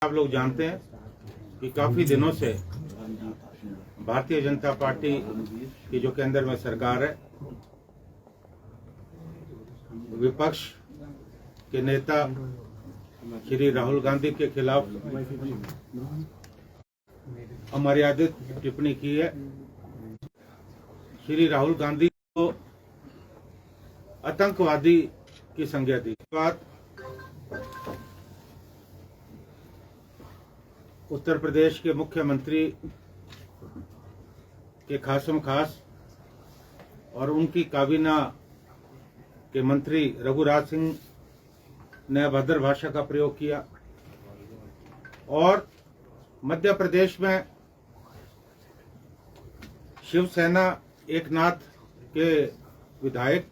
आप लोग जानते हैं कि काफी दिनों से भारतीय जनता पार्टी की जो केंद्र में सरकार है, विपक्ष के नेता श्री राहुल गांधी के खिलाफ अमर्यादित टिप्पणी की है। श्री राहुल गांधी को आतंकवादी की संज्ञा दी। बात उत्तर प्रदेश के मुख्यमंत्री के खासम खास और उनकी काबीना के मंत्री रघुराज सिंह ने अभद्र भाषा का प्रयोग किया और मध्य प्रदेश में शिवसेना एकनाथ के विधायक,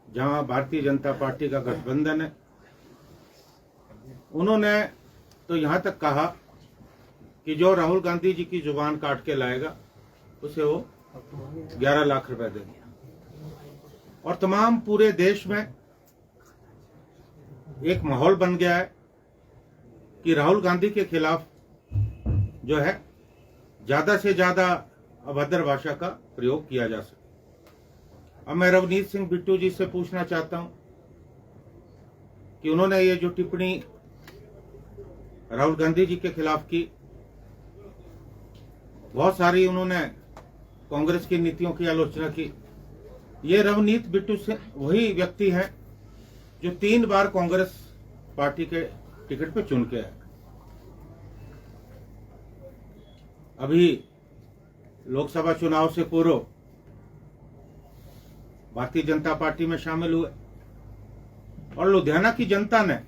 जहां भारतीय जनता पार्टी का गठबंधन है, उन्होंने तो यहां तक कहा कि जो राहुल गांधी जी की जुबान काट के लाएगा उसे वो 11 लाख रुपए देंगे। और तमाम पूरे देश में एक माहौल बन गया है कि राहुल गांधी के खिलाफ जो है ज्यादा से ज्यादा अभद्र भाषा का प्रयोग किया जा सके। अब मैं रवनीत सिंह बिट्टू जी से पूछना चाहता हूं कि उन्होंने ये जो टिप्पणी राहुल गांधी जी के खिलाफ की, बहुत सारी उन्होंने कांग्रेस की नीतियों की आलोचना की। ये रवनीत बिट्टू से वही व्यक्ति हैं जो 3 बार कांग्रेस पार्टी के टिकट पे चुन के आए। अभी लोकसभा चुनाव से पूर्व भारतीय जनता पार्टी में शामिल हुए और लुधियाना की जनता ने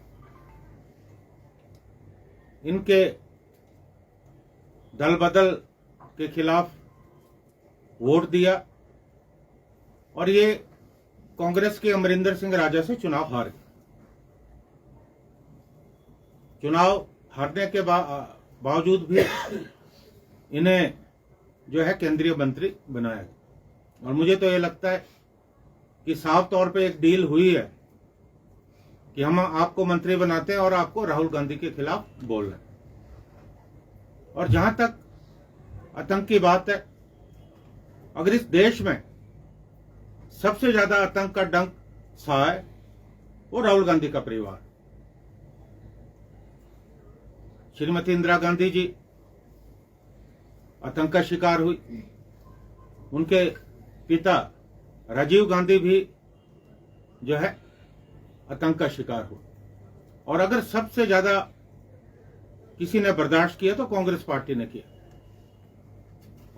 इनके दल बदल के खिलाफ वोट दिया और ये कांग्रेस के अमरिंदर सिंह राजा से चुनाव हार गए। चुनाव हारने के बावजूद भी इन्हें जो है केंद्रीय मंत्री बनाया गया। और मुझे तो ये लगता है कि साफ तौर पे एक डील हुई है कि हम आपको मंत्री बनाते हैं और आपको राहुल गांधी के खिलाफ बोल रहे हैं। और जहां तक आतंक की बात है, अगर इस देश में सबसे ज्यादा आतंक का डंक सहा है वो राहुल गांधी का परिवार। श्रीमती इंदिरा गांधी जी आतंक का शिकार हुई, उनके पिता राजीव गांधी भी जो है आतंक का शिकार हुआ। और अगर सबसे ज्यादा किसी ने बर्दाश्त किया तो कांग्रेस पार्टी ने किया।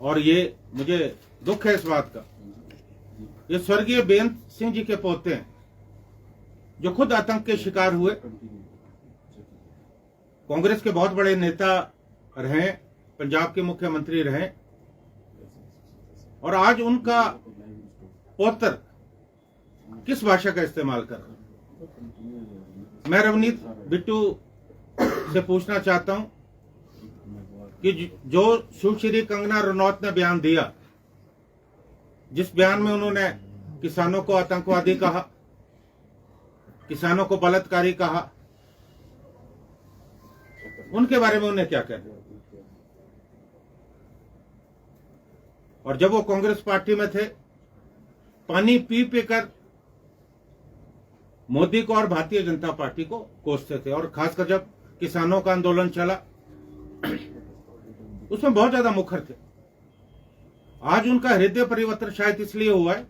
और ये मुझे दुख है इस बात का, ये स्वर्गीय बेअंत सिंह जी के पोते हैं जो खुद आतंक के शिकार हुए, कांग्रेस के बहुत बड़े नेता रहे, पंजाब के मुख्यमंत्री रहे, और आज उनका पौत्र किस भाषा का इस्तेमाल कर रहा है। मैं रवनीत बिट्टू से पूछना चाहता हूं कि जो सुश्री कंगना रनौत ने बयान दिया, जिस बयान में उन्होंने किसानों को आतंकवादी कहा, किसानों को बलात्कारी कहा, उनके बारे में उन्हें क्या कहना। और जब वो कांग्रेस पार्टी में थे, पानी पी पी कर मोदी को और भारतीय जनता पार्टी को कोसते थे। और खासकर जब किसानों का आंदोलन चला उसमें बहुत ज्यादा मुखर थे। आज उनका हृदय परिवर्तन शायद इसलिए हुआ है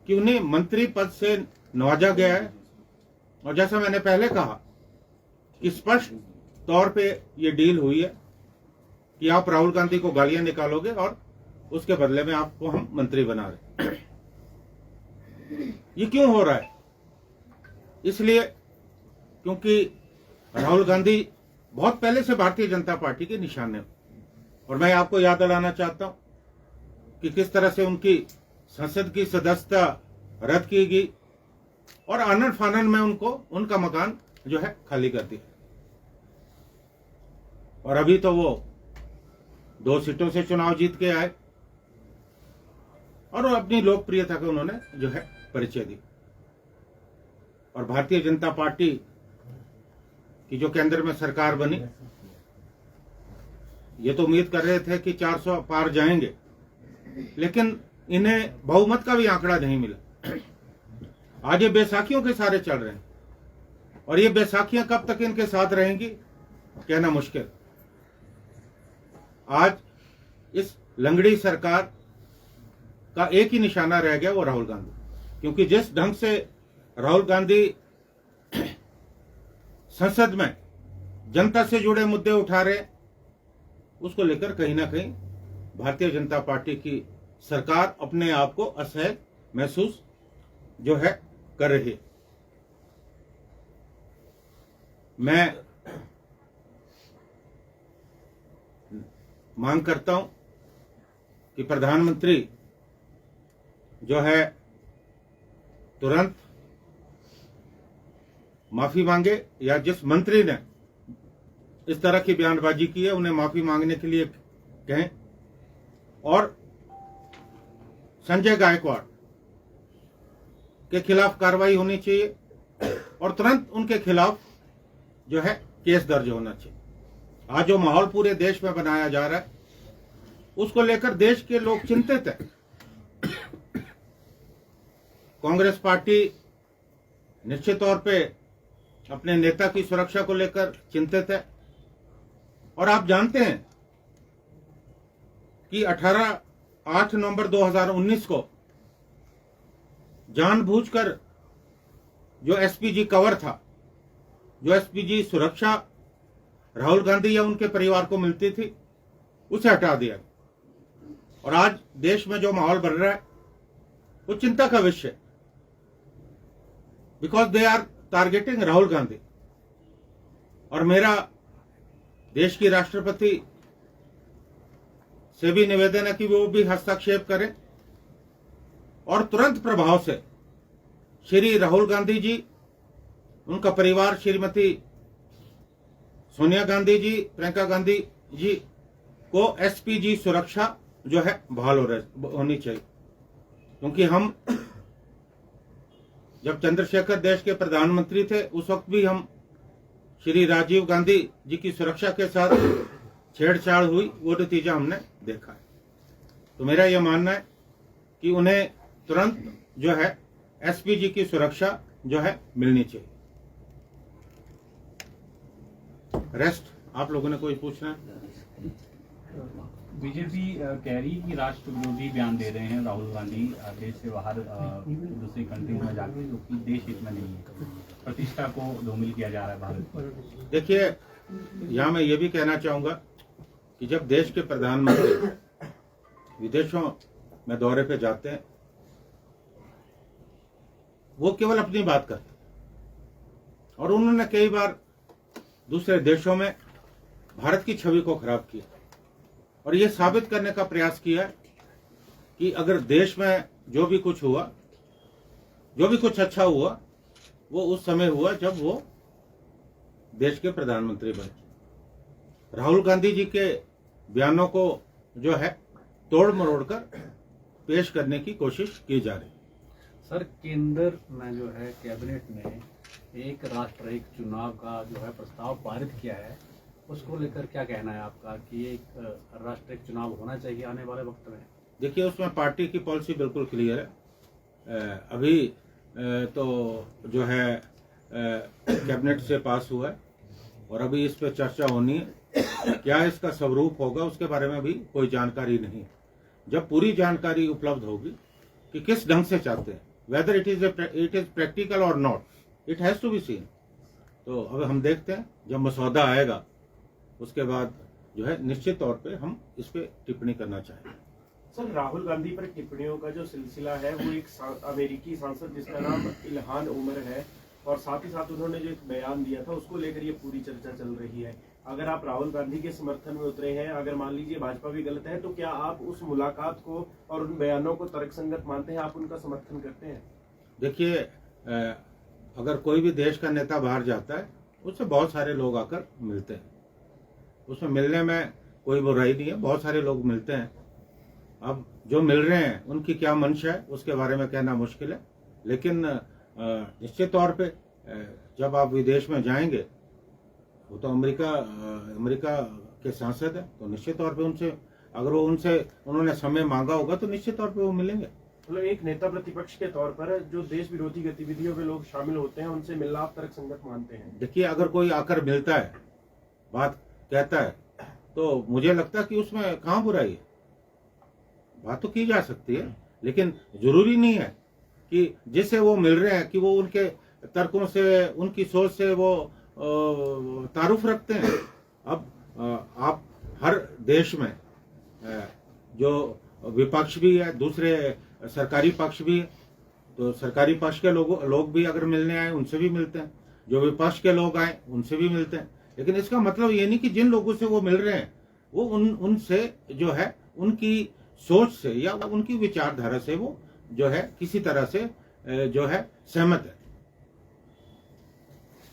कि उन्हें मंत्री पद से नवाजा गया है। और जैसा मैंने पहले कहा कि स्पष्ट तौर पे ये डील हुई है कि आप राहुल गांधी को गालियां निकालोगे और उसके बदले में आपको हम मंत्री बना रहे। ये क्यों हो रहा है? इसलिए क्योंकि राहुल गांधी बहुत पहले से भारतीय जनता पार्टी के निशाने। और मैं आपको याद दिलाना चाहता हूं कि किस तरह से उनकी संसद की सदस्यता रद्द की गई और आनन फानन में उनको उनका मकान जो है खाली कर दिया। और अभी तो वो 2 सीटों से चुनाव जीत के आए और अपनी लोकप्रियता का उन्होंने जो है परिचय दी। और भारतीय जनता पार्टी कि जो केंद्र में सरकार बनी, ये तो उम्मीद कर रहे थे कि 400 पार जाएंगे, लेकिन इन्हें बहुमत का भी आंकड़ा नहीं मिला। आज ये बैसाखियों के सारे चल रहे हैं, और ये बैसाखियां कब तक इनके साथ रहेंगी कहना मुश्किल। आज इस लंगड़ी सरकार का एक ही निशाना रह गया, वो राहुल गांधी, क्योंकि जिस ढंग से राहुल गांधी संसद में जनता से जुड़े मुद्दे उठा रहे, उसको लेकर कहीं ना कहीं भारतीय जनता पार्टी की सरकार अपने आप को असहज महसूस जो है कर रही है। मैं मांग करता हूं कि प्रधानमंत्री जो है तुरंत माफी मांगे, या जिस मंत्री ने इस तरह की बयानबाजी की है उन्हें माफी मांगने के लिए कहें, और संजय गायकवाड़ के खिलाफ कार्रवाई होनी चाहिए, और तुरंत उनके खिलाफ जो है केस दर्ज होना चाहिए। आज जो माहौल पूरे देश में बनाया जा रहा है, उसको लेकर देश के लोग चिंतित हैं। कांग्रेस पार्टी निश्चित तौर पे अपने नेता की सुरक्षा को लेकर चिंतित है, और आप जानते हैं कि 8 नवंबर 2019 को जानबूझकर जो एसपीजी कवर था, जो एसपीजी सुरक्षा राहुल गांधी या उनके परिवार को मिलती थी, उसे हटा दिया। और आज देश में जो माहौल बन रहा है वो चिंता का विषय है, because they are targeting Rahul Gandhi. और मेरा देश की राष्ट्रपति से भी निवेदन है कि वो भी हस्तक्षेप करें, और तुरंत प्रभाव से श्री राहुल गांधी जी, उनका परिवार, श्रीमती सोनिया गांधी जी, प्रियंका गांधी जी को एसपीजी सुरक्षा जो है बहाल होनी चाहिए। क्योंकि हम जब चंद्रशेखर देश के प्रधानमंत्री थे, उस वक्त भी हम श्री राजीव गांधी जी की सुरक्षा के साथ छेड़छाड़ हुई, वो नतीजा हमने देखा है। तो मेरा यह मानना है कि उन्हें तुरंत जो है एसपीजी की सुरक्षा जो है मिलनी चाहिए। रेस्ट आप लोगों ने कोई पूछना है? बीजेपी कह रही है कि राष्ट्र विरोधी बयान दे रहे हैं राहुल गांधी देश से बाहर दूसरी कंट्री में जाकर, जो कि देश हित में नहीं है, प्रतिष्ठा को धूमिल किया जा रहा है भारत पर। देखिए, यहाँ मैं ये भी कहना चाहूंगा कि जब देश के प्रधानमंत्री विदेशों में दौरे पे जाते हैं, वो केवल अपनी बात करते हैं, और उन्होंने कई बार दूसरे देशों में भारत की छवि को खराब किया, और ये साबित करने का प्रयास किया कि अगर देश में जो भी कुछ हुआ, जो भी कुछ अच्छा हुआ, वो उस समय हुआ जब वो देश के प्रधानमंत्री बने। राहुल गांधी जी के बयानों को जो है तोड़ मरोड़ कर पेश करने की कोशिश की जा रही। सर, केंद्र में जो है कैबिनेट ने एक राष्ट्र एक चुनाव का जो है प्रस्ताव पारित किया है, उसको लेकर क्या कहना है आपका कि एक राष्ट्र एक चुनाव होना चाहिए आने वाले वक्त में? देखिए, उसमें पार्टी की पॉलिसी बिल्कुल क्लियर है। अभी तो जो है कैबिनेट से पास हुआ है, और अभी इस पर चर्चा होनी है। क्या इसका स्वरूप होगा उसके बारे में भी कोई जानकारी नहीं। जब पूरी जानकारी उपलब्ध होगी कि किस ढंग से चाहते हैं, वेदर इट इज प्रैक्टिकल और not, it has to be seen. तो अब हम देखते हैं, जब मसौदा आएगा उसके बाद जो है निश्चित तौर पे हम इस पे टिप्पणी करना चाहेंगे। सर, राहुल गांधी पर टिप्पणियों का जो सिलसिला है वो एक अमेरिकी सांसद जिसका नाम इल्हान उमर है, और साथ ही साथ उन्होंने जो एक बयान दिया था उसको लेकर ये पूरी चर्चा चल रही है। अगर आप राहुल गांधी के समर्थन में उतरे हैं, अगर मान लीजिए भाजपा भी गलत है, तो क्या आप उस मुलाकात को और उन बयानों को तर्कसंगत मानते हैं, आप उनका समर्थन करते हैं? देखिए, अगर कोई भी देश का नेता बाहर जाता है, उससे बहुत सारे लोग आकर मिलते हैं, उसमें मिलने में कोई बुराई नहीं है, बहुत सारे लोग मिलते हैं। अब जो मिल रहे हैं उनकी क्या मंशा है उसके बारे में कहना मुश्किल है, लेकिन निश्चित तौर पे जब आप विदेश में जाएंगे वो तो अमेरिका के सांसद है, तो निश्चित तौर पे उनसे अगर वो उन्होंने समय मांगा होगा तो निश्चित तौर पे वो मिलेंगे। मतलब एक नेता प्रतिपक्ष के तौर पर जो देश विरोधी गतिविधियों में लोग शामिल होते हैं उनसे मिलना आप तर्कसंगत मानते हैं? देखिए, अगर कोई आकर मिलता है, बात कहता है, तो मुझे लगता है कि उसमें कहाँ बुराई है। बात तो की जा सकती है, लेकिन जरूरी नहीं है कि जिससे वो मिल रहे हैं कि वो उनके तर्कों से, उनकी सोच से वो तारुफ रखते हैं। अब आप हर देश में जो विपक्ष भी है, दूसरे सरकारी पक्ष भी है, तो सरकारी पक्ष के लोग भी अगर मिलने आए उनसे भी मिलते हैं, जो विपक्ष के लोग आए उनसे भी मिलते हैं। लेकिन इसका मतलब ये नहीं कि जिन लोगों से वो मिल रहे हैं वो उनसे जो है उनकी सोच से या उनकी विचारधारा से वो जो है किसी तरह से जो है सहमत है।